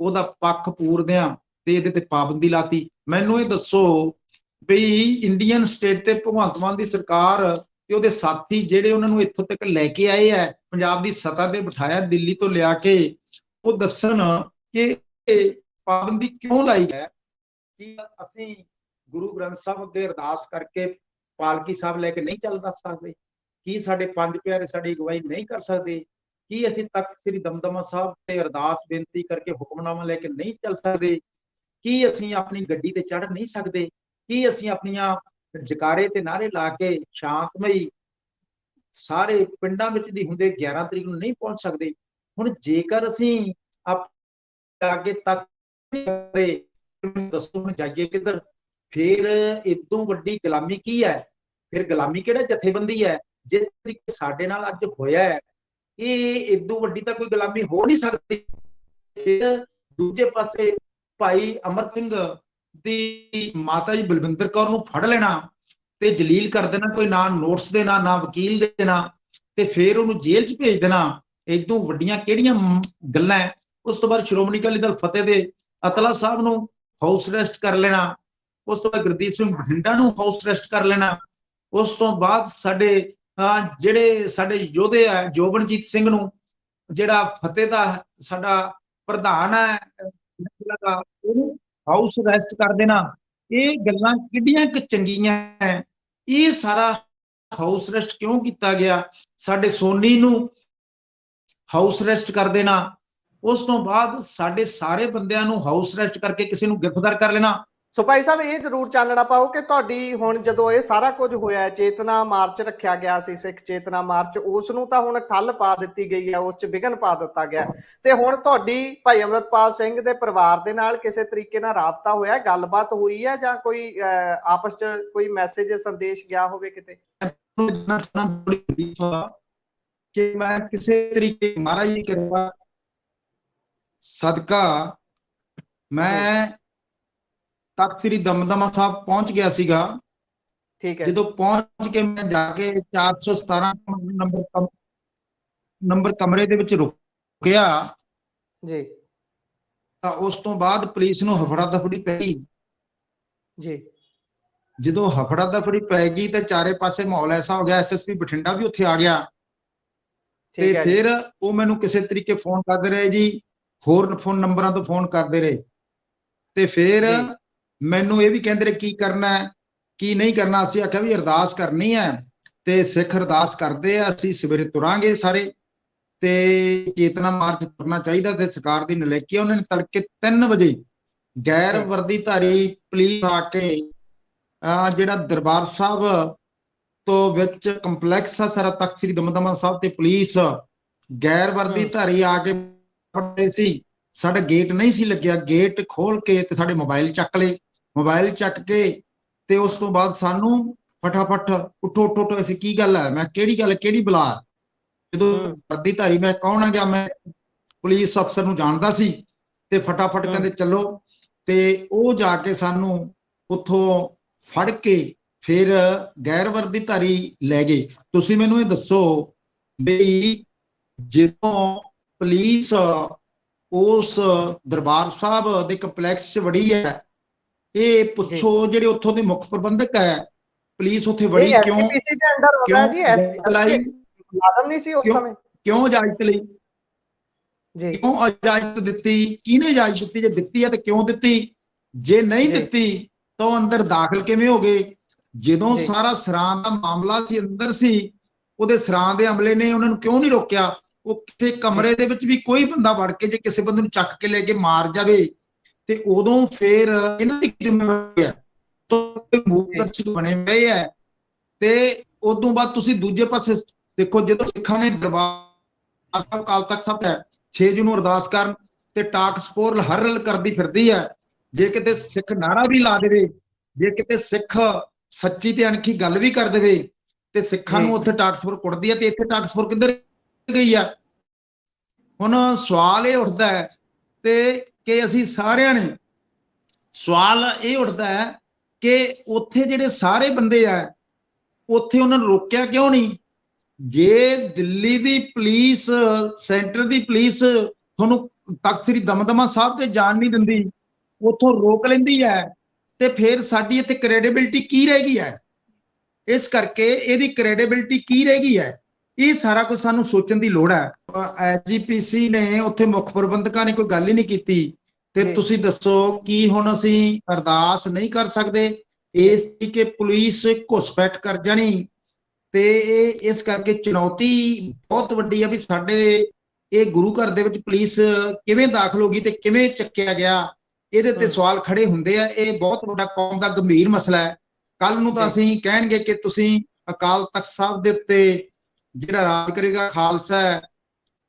ਉਹਦਾ ਪੱਖ ਪੂਰਦਿਆਂ ਤੇ ਇਹਦੇ ਤੇ ਪਾਬੰਦੀ ਲਾਤੀ। ਮੈਨੂੰ ਇਹ ਦੱਸੋ ਵੀ ਇੰਡੀਅਨ ਸਟੇਟ ਤੇ ਭਗਵੰਤ ਮਾਨ ਦੀ ਸਰਕਾਰ ਤੇ ਉਹਦੇ ਸਾਥੀ ਜਿਹੜੇ ਉਹਨਾਂ ਨੂੰ ਇੱਥੋਂ ਤੱਕ ਲੈ ਕੇ ਆਏ ਹੈ, ਪੰਜਾਬ ਦੀ ਸੱਤਾ ਤੇ ਬਿਠਾਇਆ ਦਿੱਲੀ ਤੋਂ ਲਿਆ ਕੇ, ਉਹ ਦੱਸਣ ਕਿ ਪਾਬੰਦੀ ਕਿਉਂ ਲਾਈ ਹੈ? ਕਿ ਅਸੀਂ ਗੁਰੂ ਗ੍ਰੰਥ ਸਾਹਿਬ ਅੱਗੇ ਅਰਦਾਸ ਕਰਕੇ ਪਾਲਕੀ ਸਾਹਿਬ ਲੈ ਕੇ ਨਹੀਂ ਚੱਲ ਸਕਦੇ? ਕੀ ਸਾਡੇ 5 ਪਿਆਰੇ ਸਾਡੀ ਅਗਵਾਈ ਨਹੀਂ ਕਰ ਸਕਦੇ? ਕੀ ਅਸੀਂ ਤਖਤ ਸ੍ਰੀ ਦਮਦਮਾ ਸਾਹਿਬ ਤੇ ਅਰਦਾਸ ਬੇਨਤੀ ਕਰਕੇ ਹੁਕਮਨਾਮਾ ਲੈ ਕੇ ਨਹੀਂ ਚੱਲ ਸਕਦੇ? ਕੀ ਅਸੀਂ ਆਪਣੀ ਗੱਡੀ ਤੇ ਚੜ੍ਹ ਨਹੀਂ ਸਕਦੇ? ਕੀ ਅਸੀਂ ਆਪਣੀਆਂ ਜਕਾਰੇ ਤੇ ਨਾਰੇ ਲਾ ਕੇ ਸ਼ਾਂਤਮਈ ਸਾਰੇ ਪਿੰਡਾਂ ਵਿੱਚ ਦੀ ਹੁੰਦੇ 11 ਤਰੀਕ ਨੂੰ ਨਹੀਂ ਪਹੁੰਚ ਸਕਦੇ? ਹੁਣ ਜੇਕਰ ਅਸੀਂ ਅੱਗੇ ਤੱਕ ਦੱਸੋ ਹੁਣ ਜਾਈਏ ਕਿੱਧਰ। ਫਿਰ ਇਦੋਂ ਵੱਡੀ ਗੁਲਾਮੀ ਕੀ ਹੈ? ਫਿਰ ਗੁਲਾਮੀ ਕਿਹੜਾ ਜਥੇਬੰਦੀ ਹੈ? ਜਿਸ ਤਰੀਕੇ ਸਾਡੇ ਨਾਲ ਅੱਜ ਹੋਇਆ ਹੈ, ਇਹ ਇਦੋਂ ਵੱਡੀ ਤਾਂ ਕੋਈ ਗੁਲਾਮੀ ਹੋ ਨਹੀਂ ਸਕਦੀ। ਫਿਰ ਦੂਜੇ ਪਾਸੇ ਭਾਈ ਅਮਰ ਸਿੰਘ ਦੀ ਮਾਤਾ ਜੀ ਬਲਵਿੰਦਰ ਕੌਰ ਨੂੰ ਫੜ ਲੈਣਾ ਤੇ ਜਲੀਲ ਕਰ ਦੇਣਾ, ਕੋਈ ਨਾ ਨੋਟਿਸ ਦੇਣਾ, ਨਾ ਵਕੀਲ ਦੇਣਾ, ਤੇ ਫਿਰ ਉਹਨੂੰ ਜੇਲ੍ਹ 'ਚ ਭੇਜ ਦੇਣਾ। ਇਦੋਂ ਵੱਡੀਆਂ ਕਿਹੜੀਆਂ ਗੱਲਾਂ ਹੈ? ਉਸ ਤੋਂ ਬਾਅਦ ਸ਼੍ਰੋਮਣੀ ਅਕਾਲੀ ਦਲ ਫਤਿਹ ਦੇ ਅਤਲਾ ਸਾਹਿਬ ਨੂੰ ਹਾਊਸ ਅਰੈਸਟ ਕਰ ਲੈਣਾ। ਉਸ ਤੋਂ ਬਾਅਦ ਗੁਰਦੀਪ ਸਿੰਘ ਬਠਿੰਡਾ ਨੂੰ ਹਾਊਸ ਅਰੈਸਟ ਕਰ ਲੈਣਾ। ਉਸ ਤੋਂ ਬਾਅਦ ਸਾਡੇ ਜਿਹੜੇ ਸਾਡੇ ਯੋਧੇ ਆ, ਜੋਬਨਜੀਤ ਸਿੰਘ ਨੂੰ, ਜਿਹੜਾ ਫਤਿਹ ਦਾ ਸਾਡਾ ਪ੍ਰਧਾਨ ਹੈ, ਉਹਨੂੰ ਹਾਊਸ ਅਰੈਸਟ ਕਰ ਦੇਣਾ। ਇਹ ਗੱਲਾਂ ਕਿੱਡੀਆਂ ਕੁ ਚੰਗੀਆਂ ਹੈ? ਇਹ ਸਾਰਾ ਹਾਊਸ ਅਰੈਸਟ ਕਿਉਂ ਕੀਤਾ ਗਿਆ? ਸਾਡੇ ਸੋਨੀ ਨੂੰ ਹਾਊਸ ਅਰੈਸਟ ਕਰ ਦੇਣਾ। ਉਸ ਤੋਂ ਬਾਅਦ ਸਾਡੇ ਸਾਰੇ ਬੰਦਿਆਂ ਨੂੰ ਹਾਊਸ ਅਰੈਸਟ ਕਰਕੇ ਕਿਸੇ ਨੂੰ ਗ੍ਰਿਫਤਾਰ ਕਰ ਲੈਣਾ। ਸੋ ਭਾਈ ਸਾਹਿਬ, ਇਹ ਜ਼ਰੂਰ ਚਾਨਣਾ ਪਾਓ ਕਿ ਤੁਹਾਡੀ ਹੁਣ ਜਦੋਂ ਇਹ ਸਾਰਾ ਕੁਝ ਹੋਇਆ, ਚੇਤਨਾ ਮਾਰਚ ਰੱਖਿਆ ਗਿਆ ਸੀ, ਸਿੱਖ ਚੇਤਨਾ ਮਾਰਚ, ਉਸ ਨੂੰ ਤਾਂ ਹੁਣ ਠੱਲ ਪਾ ਦਿੱਤੀ ਗਈ ਹੈ, ਉਸ 'ਚ ਵਿਘਨ ਪਾ ਦਿੱਤਾ ਗਿਆ, ਤੇ ਹੁਣ ਤੁਹਾਡੀ ਭਾਈ ਅੰਮ੍ਰਿਤਪਾਲ ਸਿੰਘ ਦੇ ਪਰਿਵਾਰ ਦੇ ਨਾਲ ਕਿਸੇ ਤਰੀਕੇ ਨਾਲ ਰਾਬਤਾ ਹੋਇਆ, ਗੱਲਬਾਤ ਹੋਈ ਹੈ, ਜਾਂ ਕੋਈ ਆਪਸ 'ਚ ਕੋਈ ਮੈਸੇਜ ਸੰਦੇਸ਼ ਗਿਆ ਹੋਵੇ ਕਿਤੇ? ਕਿ ਮੈਂ ਕਿਸੇ ਤਰੀਕੇ ਮਹਾਰਾਜ ਜੀ ਕਿਰਪਾ ਸਦਕਾ ਮੈਂ ਤਖਤ ਸ੍ਰੀ ਦਮਦਮਾ ਸਾਹਿਬ ਪਹੁੰਚ ਗਿਆ ਸੀਗਾ। ਠੀਕ ਹੈ। ਜਦੋਂ ਪਹੁੰਚ ਕੇ ਮੈਂ ਜਾ ਕੇ 417 ਨੰਬਰ ਕਮਰੇ ਦੇ ਵਿੱਚ ਰੁਕਿਆ ਜੀ, ਤਾਂ ਉਸ ਤੋਂ ਬਾਅਦ ਪੁਲਿਸ ਨੂੰ ਹਫੜਾ ਦਫੜੀ ਪੈ ਗਈ ਜੀ। ਜਦੋਂ ਹਫੜਾ ਦਫੜੀ ਪੈ ਗਈ ਤਾਂ ਚਾਰੇ ਪਾਸੇ ਮਾਹੌਲ ਐਸਾ ਹੋ ਗਿਆ, ਐਸਐਸਪੀ ਬਠਿੰਡਾ ਵੀ ਉੱਥੇ ਆ ਗਿਆ, ਤੇ ਫਿਰ ਉਹ ਮੈਨੂੰ ਕਿਸੇ ਤਰੀਕੇ ਫੋਨ ਕਰਦੇ ਰਹੇ ਜੀ, ਹੋਰ ਫੋਨ ਨੰਬਰਾਂ ਤੋਂ ਫੋਨ ਕਰਦੇ ਰਹੇ, ਤੇ ਫਿਰ ਮੈਨੂੰ ਇਹ ਵੀ ਕਹਿੰਦੇ ਰਹੇ ਕੀ ਕਰਨਾ ਹੈ ਕੀ ਨਹੀਂ ਕਰਨਾ। ਅਸੀਂ ਆਖਿਆ ਵੀ ਅਰਦਾਸ ਕਰਨੀ ਹੈ, ਤੇ ਸਿੱਖ ਅਰਦਾਸ ਕਰਦੇ ਆ, ਅਸੀਂ ਸਵੇਰੇ ਤੁਰਾਂਗੇ ਸਾਰੇ, ਤੇ ਚੇਤਨਾ ਮਾਰਚ ਤੁਰਨਾ ਚਾਹੀਦਾ, ਤੇ ਸਰਕਾਰ ਦੀ ਨਲਾਇਕੀ। ਉਹਨਾਂ ਨੇ ਤੜਕੇ 3 ਵਜੇ ਗੈਰ ਵਰਦੀਧਾਰੀ ਪੁਲਿਸ ਆ ਕੇ ਜਿਹੜਾ ਦਰਬਾਰ ਸਾਹਿਬ ਤੋਂ ਵਿੱਚ ਕੰਪਲੈਕਸ ਆ ਸਾਰਾ ਤਖਤ ਸ੍ਰੀ ਦਮਦਮਾ ਸਾਹਿਬ, ਤੇ ਪੁਲਿਸ ਗੈਰ ਵਰਦੀਧਾਰੀ ਆ ਕੇ ਫੜਦੇ ਸੀ। ਸਾਡਾ ਗੇਟ ਨਹੀਂ ਸੀ ਲੱਗਿਆ, ਗੇਟ ਖੋਲ ਕੇ ਤੇ ਸਾਡੇ ਮੋਬਾਈਲ ਚੱਕ ਲਏ। ਮੋਬਾਈਲ ਚੱਕ ਕੇ ਤੇ ਉਸ ਤੋਂ ਬਾਅਦ ਸਾਨੂੰ ਫਟਾਫਟ ਉੱਠੋ ਉੱਠੋ ਉੱਠੋ, ਅਸੀਂ ਕੀ ਗੱਲ ਹੈ? ਮੈਂ ਕਿਹੜੀ ਗੱਲ, ਕਿਹੜੀ ਬੁਲਾ? ਜਦੋਂ ਵਰਦੀਧਾਰੀ ਮੈਂ ਕੌਣ ਆ ਗਿਆ, ਮੈਂ ਪੁਲਿਸ ਅਫਸਰ ਨੂੰ ਜਾਣਦਾ ਸੀ, ਤੇ ਫਟਾਫਟ ਕਹਿੰਦੇ ਚਲੋ, ਤੇ ਉਹ ਜਾ ਕੇ ਸਾਨੂੰ ਉੱਥੋਂ ਫੜ ਕੇ ਫਿਰ ਗੈਰ ਵਰਦੀਧਾਰੀ ਲੈ ਗਏ। ਤੁਸੀਂ ਮੈਨੂੰ ਇਹ ਦੱਸੋ ਵੀ ਜਦੋਂ ਪੁਲਿਸ ਉਸ ਦਰਬਾਰ ਸਾਹਿਬ ਦੇ ਕੰਪਲੈਕਸ 'ਚ ਵੜੀ ਹੈ, ਇਹ ਪੁੱਛੋ ਜਿਹੜੇ ਉੱਥੋਂ ਦੇ ਮੁੱਖ ਪ੍ਰਬੰਧਕ ਹੈ, ਪੁਲਿਸ ਉੱਥੇ ਵੜੀ ਕਿਉਂ? ਐਸਜੀਪੀਸੀ ਦੇ ਅੰਡਰ ਹੋਗਾ ਜੀ, ਮੁਲਾਜ਼ਮ ਨਹੀਂ ਸੀ ਉਸ ਸਮੇਂ? ਕਿਉਂ ਇਜਾਜ਼ਤ ਲਈ ਜੀ? ਕਿਉਂ ਇਜਾਜ਼ਤ ਦਿੱਤੀ? ਕਿਹਨੇ ਇਜਾਜ਼ਤ ਦਿੱਤੀ? ਜੇ ਦਿੱਤੀ ਹੈ ਤਾਂ ਕਿਉਂ ਦਿੱਤੀ? ਜੇ ਨਹੀਂ ਦਿੱਤੀ ਤਾਂ ਉਹ ਅੰਦਰ ਦਾਖਲ ਕਿਵੇਂ ਹੋ ਗਏ? ਜਦੋਂ ਸਾਰਾ ਸਰਾਂ ਦਾ ਮਾਮਲਾ ਸੀ, ਅੰਦਰ ਸੀ, ਉਹਦੇ ਸਰਾਂ ਦੇ ਅਮਲੇ ਨੇ ਉਹਨਾਂ ਨੂੰ ਕਿਉਂ ਨਹੀਂ ਰੋਕਿਆ? ਉਹ ਕਿਸੇ ਕਮਰੇ ਦੇ ਵਿੱਚ ਵੀ ਕੋਈ ਬੰਦਾ ਵੜ ਕੇ ਜੇ ਕਿਸੇ ਬੰਦੇ ਨੂੰ ਚੱਕ ਕੇ ਲੈ ਕੇ ਮਾਰ ਜਾਵੇ, ਤੇ ਉਦੋਂ ਫਿਰ ਇਹਨਾਂ ਦੀ ਜ਼ਿੰਮੇਵਾਰੀ ਹੈ, ਮੂਰਖਦਰਸ਼ਕ ਬਣੇ ਹੋਏ ਹੈ। ਤੇ ਉਦੋਂ ਬਾਅਦ ਤੁਸੀਂ ਦੂਜੇ ਪਾਸੇ ਦੇਖੋ, ਜਦੋਂ ਸਿੱਖਾਂ ਨੇ ਦਰਬਾਰ ਸਾਹਿਬ ਅਕਾਲ ਤਖਤ ਸਾਹਿਬ ਹੈ 6 ਜੂਨ ਨੂੰ ਅਰਦਾਸ ਕਰਨ, ਤੇ ਟਾਕ ਸਪੋਰਲ ਹਰ ਰਲ ਕਰਦੀ ਫਿਰਦੀ ਹੈ। ਜੇ ਕਿਤੇ ਸਿੱਖ ਨਾਰਾ ਵੀ ਲਾ ਦੇਵੇ, ਜੇ ਕਿਤੇ ਸਿੱਖ ਸੱਚੀ ਤੇ ਅਣਖੀ ਗੱਲ ਵੀ ਕਰ ਦੇਵੇ, ਤੇ ਸਿੱਖਾਂ ਨੂੰ ਉੱਥੇ ਟਾਕ ਸਪੋਰ ਕੁੱਟਦੀ ਹੈ, ਤੇ ਇੱਥੇ ਟਾਕ ਸਪੋਰ ਕਿੱਧਰ ਗਈ ਆ? ਹੁਣ ਸਵਾਲ ਇਹ ਉੱਠਦਾ ਹੈ ਤੇ ਕਿ ਅਸੀਂ ਸਾਰਿਆਂ ਨੇ, ਸਵਾਲ ਇਹ ਉੱਠਦਾ ਹੈ ਕਿ ਉੱਥੇ ਜਿਹੜੇ ਸਾਰੇ ਬੰਦੇ ਆ, ਉੱਥੇ ਉਹਨਾਂ ਨੂੰ ਰੋਕਿਆ ਕਿਉਂ ਨਹੀਂ? ਜੇ ਦਿੱਲੀ ਦੀ ਪੁਲਿਸ, ਸੈਂਟਰ ਦੀ ਪੁਲਿਸ ਤੁਹਾਨੂੰ ਤਖਤ ਸ੍ਰੀ ਦਮਦਮਾ ਸਾਹਿਬ ਤੇ ਜਾਣ ਨਹੀਂ ਦਿੰਦੀ, ਉੱਥੋਂ ਰੋਕ ਲੈਂਦੀ ਹੈ, ਤੇ ਫਿਰ ਸਾਡੀ ਇੱਥੇ ਕ੍ਰੈਡੀਬਿਲਿਟੀ ਕੀ ਰਹਿ ਗਈ ਹੈ? ਇਸ ਕਰਕੇ ਇਹਦੀ ਕ੍ਰੈਡੀਬਿਲਿਟੀ ਕੀ ਰਹਿ ਗਈ ਹੈ? ਇਹ ਸਾਰਾ ਕੁਝ ਸਾਨੂੰ ਸੋਚਣ ਦੀ ਲੋੜ ਹੈ। ਐਸਜੀਪੀਸੀ ਨੇ ਉੱਥੇ ਮੁੱਖ ਪ੍ਰਬੰਧਕਾਂ ਨੇ ਕੋਈ ਗੱਲ ਹੀ ਨਹੀਂ ਕੀਤੀ, ਤੇ ਤੁਸੀਂ ਦੱਸੋ ਕੀ ਹੁਣ ਅਸੀਂ ਅਰਦਾਸ ਨਹੀਂ ਕਰ ਸਕਦੇ? ਇਸ ਤਰੀਕੇ ਪੁਲਿਸ ਘੁਸਪੈਠ ਕਰ ਜਾਣੀ, ਤੇ ਇਸ ਕਰਕੇ ਚੁਣੌਤੀ ਬਹੁਤ ਵੱਡੀ ਹੈ ਵੀ ਸਾਡੇ ਇਹ ਗੁਰੂ ਘਰ ਦੇ ਵਿੱਚ ਪੁਲਿਸ ਕਿਵੇਂ ਦਾਖਲ ਹੋ ਗਈ ਤੇ ਕਿਵੇਂ ਚੱਕਿਆ ਗਿਆ? ਇਹਦੇ ਤੇ ਸਵਾਲ ਖੜੇ ਹੁੰਦੇ ਆ। ਇਹ ਬਹੁਤ ਵੱਡਾ ਕੌਮ ਦਾ ਗੰਭੀਰ ਮਸਲਾ ਹੈ। ਕੱਲ ਨੂੰ ਤਾਂ ਅਸੀਂ ਕਹਿਣਗੇ ਕਿ ਤੁਸੀਂ ਅਕਾਲ ਤਖਤ ਸਾਹਿਬ ਦੇ ਉੱਤੇ ਜਿਹੜਾ ਰਾਜ ਕਰੇਗਾ ਖਾਲਸਾ ਹੈ,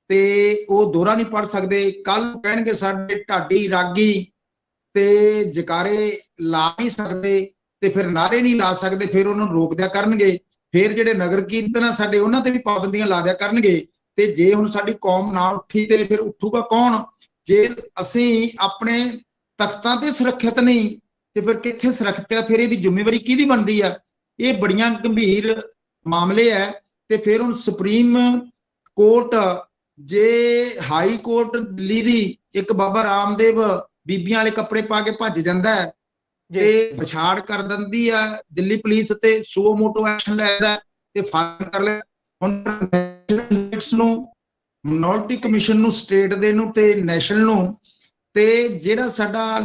ਤੇ ਉਹ ਦੋਹਰਾ ਨਹੀਂ ਪੜ ਸਕਦੇ। ਕੱਲ ਨੂੰ ਕਹਿਣਗੇ ਸਾਡੇ ਢਾਡੀ ਰਾਗੀ ਤੇ ਜਕਾਰੇ ਲਾ ਨਹੀਂ ਸਕਦੇ ਤੇ ਫਿਰ ਨਾਰੇ ਨਹੀਂ ਲਾ ਸਕਦੇ, ਫਿਰ ਉਹਨਾਂ ਨੂੰ ਰੋਕ ਦਿਆ ਕਰਨਗੇ। ਫਿਰ ਜਿਹੜੇ ਨਗਰ ਕੀਰਤਨ ਆ ਸਾਡੇ, ਉਹਨਾਂ ਤੇ ਵੀ ਪਾਬੰਦੀਆਂ ਲਾ ਦਿਆ ਕਰਨਗੇ। ਤੇ ਜੇ ਹੁਣ ਸਾਡੀ ਕੌਮ ਨਾ ਉੱਠੀ ਤੇ ਫਿਰ ਉੱਠੂਗਾ ਕੌਣ? ਜੇ ਅਸੀਂ ਆਪਣੇ ਤਖਤਾਂ ਤੇ ਸੁਰੱਖਿਅਤ ਨਹੀਂ ਤੇ ਫਿਰ ਕਿੱਥੇ ਸੁਰੱਖਿਅਤ ਆ? ਫਿਰ ਇਹਦੀ ਜ਼ਿੰਮੇਵਾਰੀ ਕਿਹਦੀ ਬਣਦੀ ਆ? ਇਹ ਬੜੀਆਂ ਗੰਭੀਰ ਮਾਮਲੇ ਹੈ। ਤੇ ਫਿਰ ਹੁਣ ਸੁਪਰੀਮ ਕੋਰਟ, ਜੇ ਹਾਈ ਕੋਰਟ ਦਿੱਲੀ ਦੀ ਇੱਕ ਬਾਬਾ ਰਾਮਦੇਵ ਬੀਬੀਆਂ ਵਾਲੇ ਕੱਪੜੇ ਪਾ ਕੇ ਭੱਜ ਜਾਂਦਾ ਹੈ ਤੇ ਪਛਾੜ ਕਰ ਦਿੰਦੀ ਆ ਦਿੱਲੀ ਪੁਲਿਸ ਤੇ ਸੋ ਮੋਟੋ ਐਕਸ਼ਨ ਲੈਦਾ ਤੇ ਫਾਇਰ ਕਰ ਲੈ। ਹੁਣ ਨੂੰ, ਮਿਨੋਰਟੀ ਕਮਿਸ਼ਨ ਨੂੰ, ਸਟੇਟ ਦੇ ਨੂੰ ਤੇ ਨੈਸ਼ਨਲ ਨੂੰ, ਤੇ ਜਿਹੜਾ ਸਾਡਾ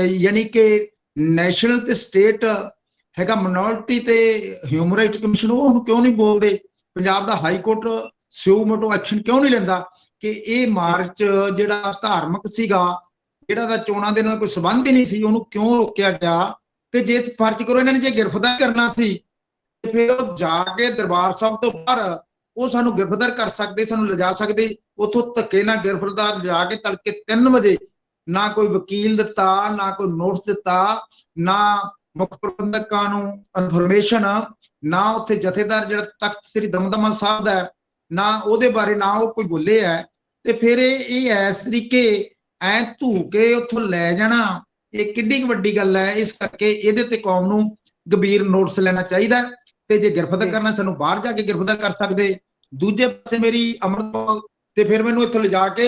ਯਾਨੀ ਕਿ ਨੈਸ਼ਨਲ ਤੇ ਸਟੇਟ ਹੈਗਾ ਮਿਨੋਰਟੀ ਤੇ ਹਿਊਮਨ ਰਾਈਟਸ ਕਮਿਸ਼ਨ, ਉਹ ਹੁਣ ਕਿਉਂ ਨਹੀਂ ਬੋਲਦੇ? ਪੰਜਾਬ ਦਾ ਹਾਈ ਕੋਰਟ ਸੋ ਮੋਟੋ ਐਕਸ਼ਨ ਕਿਉਂ ਨਹੀਂ ਲੈਂਦਾ ਕਿ ਇਹ ਮਾਰਚ ਜਿਹੜਾ ਧਾਰਮਿਕ ਸੀਗਾ, ਜਿਹੜਾ ਦਾ ਚੋਣਾਂ ਦੇ ਨਾਲ ਕੋਈ ਸੰਬੰਧ ਹੀ ਨਹੀਂ ਸੀ, ਉਹਨੂੰ ਕਿਉਂ ਰੋਕਿਆ ਗਿਆ? ਤੇ ਜੇ ਫਰਜ਼ ਕਰੋ ਇਹਨਾਂ ਨੇ ਜੇ ਗ੍ਰਿਫਤਾਰ ਕਰਨਾ ਸੀ ਤੇ ਫਿਰ ਉਹ ਜਾ ਕੇ ਦਰਬਾਰ ਸਾਹਿਬ ਤੋਂ ਬਾਹਰ ਉਹ ਸਾਨੂੰ ਗ੍ਰਿਫਤਾਰ ਕਰ ਸਕਦੇ, ਸਾਨੂੰ ਲਿਜਾ ਸਕਦੇ। ਉੱਥੋਂ ਧੱਕੇ ਨਾਲ ਗ੍ਰਿਫਤਾਰ ਜਾ ਕੇ ਤੜਕੇ 3 ਵਜੇ, ਨਾ ਕੋਈ ਵਕੀਲ ਦਿੱਤਾ, ਨਾ ਕੋਈ ਨੋਟਿਸ ਦਿੱਤਾ, ਨਾ ਮੁੱਖ ਪ੍ਰਬੰਧਕਾਂ ਨੂੰ ਇਨਫੋਰਮੇਸ਼ਨ, ਨਾ ਉੱਥੇ ਜਥੇਦਾਰ ਜਿਹੜਾ ਤਖਤ ਸ੍ਰੀ ਦਮਦਮਾ ਸਾਹਿਬ ਦਾ, ਨਾ ਉਹਦੇ ਬਾਰੇ ਨਾ ਉਹ ਕੋਈ ਬੋਲੇ ਹੈ। ਤੇ ਫਿਰ ਇਹ ਇਸ ਤਰੀਕੇ ਐ ਧੂ ਕੇ ਉੱਥੋਂ ਲੈ ਜਾਣਾ, ਇਹ ਕਿੱਡੀ ਵੱਡੀ ਗੱਲ ਹੈ। ਇਸ ਕਰਕੇ ਇਹਦੇ ਤੇ ਕੌਮ ਨੂੰ ਗੰਭੀਰ ਨੋਟਿਸ ਲੈਣਾ ਚਾਹੀਦਾ। ਤੇ ਜੇ ਗ੍ਰਿਫਤਾਰ ਕਰਨਾ, ਸਾਨੂੰ ਬਾਹਰ ਜਾ ਕੇ ਗ੍ਰਿਫਤਾਰ ਕਰ ਸਕਦੇ। ਦੂਜੇ ਪਾਸੇ ਮੇਰੀ ਅੰਮ੍ਰਿਤਪਾਲ ਤੇ ਫਿਰ ਮੈਨੂੰ ਇੱਥੋਂ ਲਿਜਾ ਕੇ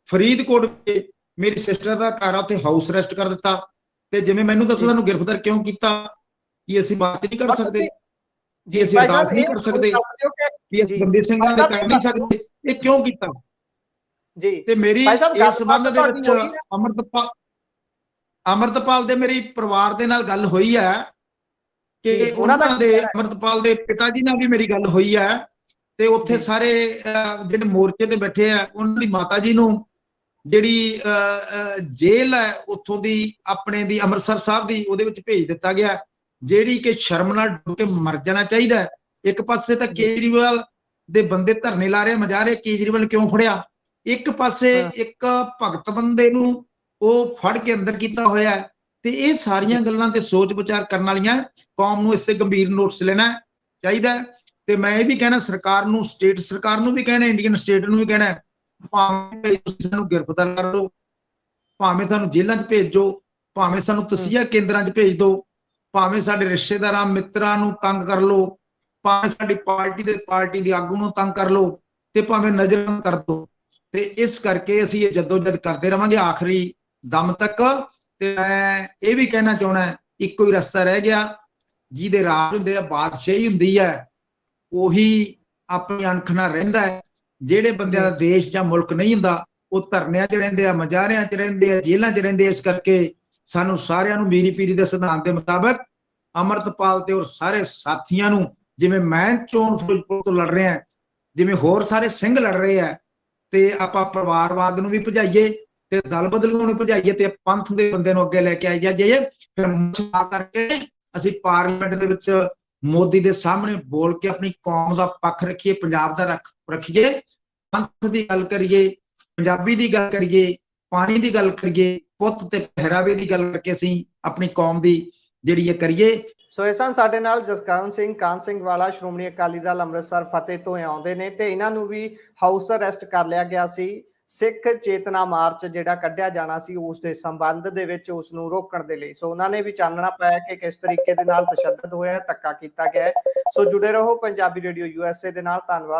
ਫਰੀਦਕੋਟ ਮੇਰੀ ਸਿਸਟਰ ਦਾ ਘਰ ਆ, ਉੱਥੇ ਹਾਊਸ ਅਰੈਸਟ ਕਰ ਦਿੱਤਾ। ਤੇ ਜਿਵੇਂ ਮੈਨੂੰ ਦੱਸੋ ਸਾਨੂੰ ਗ੍ਰਿਫਤਾਰ ਕਿਉਂ ਕੀਤਾ? ਕੀ ਅਸੀਂ ਮਾਰਚ ਨਹੀਂ ਕਰ ਸਕਦੇ? ਜੀ ਅਸੀਂ ਅਰਦਾਸ ਨਹੀਂ ਕਰ ਸਕਦੇ? ਕੀ ਅਸੀਂ ਬੰਦੀ ਸਿੰਘਾਂ ਦੇ ਕਰ ਨਹੀਂ ਸਕਦੇ? ਇਹ ਕਿਉਂ ਕੀਤਾ ਜੀ? ਤੇ ਮੇਰੀ ਇਸ ਸੰਬੰਧ ਦੇ ਵਿੱਚ ਅੰਮ੍ਰਿਤਪਾਲ ਦੇ ਮੇਰੇ ਪਰਿਵਾਰ ਦੇ ਨਾਲ ਗੱਲ ਹੋਈ ਹੈ ਕਿ ਉਹਨਾਂ ਦੇ, ਅੰਮ੍ਰਿਤਪਾਲ ਦੇ ਪਿਤਾ ਜੀ ਨਾਲ ਵੀ ਮੇਰੀ ਗੱਲ ਹੋਈ ਹੈ। ਤੇ ਉੱਥੇ ਸਾਰੇ ਜਿਹੜੇ ਮੋਰਚੇ ਤੇ ਬੈਠੇ ਆ, ਉਹਨਾਂ ਦੀ ਮਾਤਾ ਜੀ ਨੂੰ ਜਿਹੜੀ ਜੇਲ੍ਹ ਹੈ ਉੱਥੋਂ ਦੀ, ਆਪਣੇ ਦੀ ਅੰਮ੍ਰਿਤਸਰ ਸਾਹਿਬ ਦੀ, ਉਹਦੇ ਵਿੱਚ ਭੇਜ ਦਿੱਤਾ ਗਿਆ, ਜਿਹੜੀ ਕਿ ਸ਼ਰਮ ਨਾਲ ਡੁੱਬ ਕੇ ਮਰ ਜਾਣਾ ਚਾਹੀਦਾ। ਇੱਕ ਪਾਸੇ ਤਾਂ ਕੇਜਰੀਵਾਲ ਦੇ ਬੰਦੇ ਧਰਨੇ ਲਾ ਰਹੇ, ਮਜਾ ਰਹੇ, ਕੇਜਰੀਵਾਲ ਕਿਉਂ ਫੜਿਆ? ਇੱਕ ਪਾਸੇ ਇੱਕ ਭਗਤ ਬੰਦੇ ਨੂੰ ਉਹ ਫੜ ਕੇ ਅੰਦਰ ਕੀਤਾ ਹੋਇਆ। ਤੇ ਇਹ ਸਾਰੀਆਂ ਗੱਲਾਂ ਤੇ ਸੋਚ ਵਿਚਾਰ ਕਰਨ ਵਾਲੀਆਂ, ਕੌਮ ਨੂੰ ਇਸ ਤੇ ਗੰਭੀਰ ਨੋਟਿਸ ਲੈਣਾ ਚਾਹੀਦਾ। ਤੇ ਮੈਂ ਇਹ ਵੀ ਕਹਿਣਾ ਸਰਕਾਰ ਨੂੰ, ਸਟੇਟ ਸਰਕਾਰ ਨੂੰ ਵੀ ਕਹਿਣਾ, ਇੰਡੀਅਨ ਸਟੇਟ ਨੂੰ ਵੀ ਕਹਿਣਾ, ਭਾਵੇਂ ਤੁਸੀਂ ਸਾਨੂੰ ਗ੍ਰਿਫਤਾਰ ਕਰ ਲਓ, ਭਾਵੇਂ ਸਾਨੂੰ ਜੇਲ੍ਹਾਂ 'ਚ ਭੇਜੋ, ਭਾਵੇਂ ਸਾਨੂੰ ਤਸੀਹਾ ਕੇਂਦਰਾਂ 'ਚ ਭੇਜ ਦਿਓ, ਭਾਵੇਂ ਸਾਡੇ ਰਿਸ਼ਤੇਦਾਰਾਂ ਮਿੱਤਰਾਂ ਨੂੰ ਤੰਗ ਕਰ ਲਓ, ਭਾਵੇਂ ਸਾਡੀ ਪਾਰਟੀ ਦੀ ਆਗੂ ਨੂੰ ਤੰਗ ਕਰ ਲਓ, ਤੇ ਭਾਵੇਂ ਨਜ਼ਰ ਕਰ ਦਿਓ। ਤੇ ਇਸ ਕਰਕੇ ਅਸੀਂ ਇਹ ਜਦੋਜਹਿਦ ਕਰਦੇ ਰਵਾਂਗੇ ਆਖਰੀ ਦਮ ਤੱਕ। ਤੇ ਮੈਂ ਇਹ ਵੀ ਕਹਿਣਾ ਚਾਹੁੰਦਾ, ਇੱਕੋ ਹੀ ਰਸਤਾ ਰਹਿ ਗਿਆ, ਜਿਹਦੇ ਰਾਜ ਹੁੰਦੇ ਆ, ਬਾਦਸ਼ਾਹੀ ਹੁੰਦੀ ਹੈ, ਉਹੀ ਆਪਣੀ ਅਣਖ ਨਾਲ ਰਹਿੰਦਾ ਹੈ। ਜਿਹੜੇ ਬੰਦਿਆਂ ਦਾ ਦੇਸ਼ ਜਾਂ ਮੁਲਕ ਨਹੀਂ ਹੁੰਦਾ, ਉਹ ਧਰਨਿਆਂ 'ਚ ਰਹਿੰਦੇ ਆ, ਮਜ਼ਾਰਿਆਂ 'ਚ ਰਹਿੰਦੇ ਆ, ਜੇਲ੍ਹਾਂ 'ਚ ਰਹਿੰਦੇ ਆ। ਇਸ ਕਰਕੇ ਸਾਨੂੰ ਸਾਰਿਆਂ ਨੂੰ ਮੀਰੀ ਪੀਰੀ ਦੇ ਸਿਧਾਂਤ ਦੇ ਮੁਤਾਬਕ ਅੰਮ੍ਰਿਤਪਾਲ ਤੇ ਹੋਰ ਸਾਰੇ ਸਾਥੀਆਂ ਨੂੰ, ਜਿਵੇਂ ਮੈਂ ਚੋਣ ਫਿਰੋਜ਼ਪੁਰ ਤੋਂ ਲੜ ਰਿਹਾ, ਜਿਵੇਂ ਹੋਰ ਸਾਰੇ ਸਿੰਘ ਲੜ ਰਹੇ ਆ, ਤੇ ਆਪਾਂ ਪਰਿਵਾਰਵਾਦ ਨੂੰ ਵੀ ਭਜਾਈਏ ਤੇ ਦਲ ਬਦਲੂ ਨੂੰ ਭਜਾਈਏ ਤੇ ਪੰਥ ਦੇ ਬੰਦੇ ਨੂੰ ਅੱਗੇ ਲੈ ਕੇ ਆਈ ਜਾਈਏ। ਫਿਰ ਮੁਸ਼ਕਲ ਕਰਕੇ ਅਸੀਂ ਪਾਰਲੀਮੈਂਟ ਦੇ ਵਿੱਚ ਮੋਦੀ ਦੇ ਸਾਹਮਣੇ ਬੋਲ ਕੇ ਆਪਣੀ ਕੌਮ ਦਾ ਪੱਖ ਰੱਖੀਏ, ਪੰਜਾਬ ਦਾ ਰੱਖੀਏ, ਪੰਥ ਦੀ ਗੱਲ ਕਰੀਏ, ਪੰਜਾਬੀ ਦੀ ਗੱਲ ਕਰੀਏ, ਪਾਣੀ ਦੀ ਗੱਲ ਕਰੀਏ, ਪੁੱਤ ਤੇ ਪਹਿਰਾਵੇ ਦੀ ਗੱਲ ਕਰਕੇ ਅਸੀਂ ਆਪਣੀ ਕੌਮ ਦੀ ਜਿਹੜੀ ਇਹ ਕਰੀਏ। ਸੋ ਇਸ ਸਾਡੇ ਨਾਲ ਜਸਕਰਨ ਸਿੰਘ ਕਾਹਨ ਸਿੰਘ ਵਾਲਾ, ਸ਼੍ਰੋਮਣੀ ਅਕਾਲੀ ਦਲ ਅੰਮ੍ਰਿਤਸਰ ਫਤਿਹ ਤੋਂ ਆਉਂਦੇ ਨੇ, ਤੇ ਇਹਨਾਂ ਨੂੰ ਵੀ ਹਾਊਸ ਅਰੈਸਟ ਕਰ ਲਿਆ ਗਿਆ ਸੀ। ਸਿੱਖ ਚੇਤਨਾ ਮਾਰਚ ਜਿਹੜਾ ਕੱਢਿਆ ਜਾਣਾ ਸੀ, ਉਸ ਦੇ ਸੰਬੰਧ ਦੇ ਵਿੱਚ ਉਸ ਨੂੰ ਰੋਕਣ ਦੇ ਲਈ। ਸੋ ਉਹਨਾਂ ਨੇ ਵੀ ਚਾਨਣਾ ਪਾਇਆ ਕਿ ਕਿਸ ਤਰੀਕੇ ਦੇ ਨਾਲ ਤਸ਼ੱਦਦ ਹੋਇਆ, ਧੱਕਾ ਕੀਤਾ ਗਿਆ। ਸੋ ਜੁੜੇ ਰਹੋ ਪੰਜਾਬੀ ਰੇਡੀਓ USA ਦੇ ਨਾਲ। ਧੰਨਵਾਦ।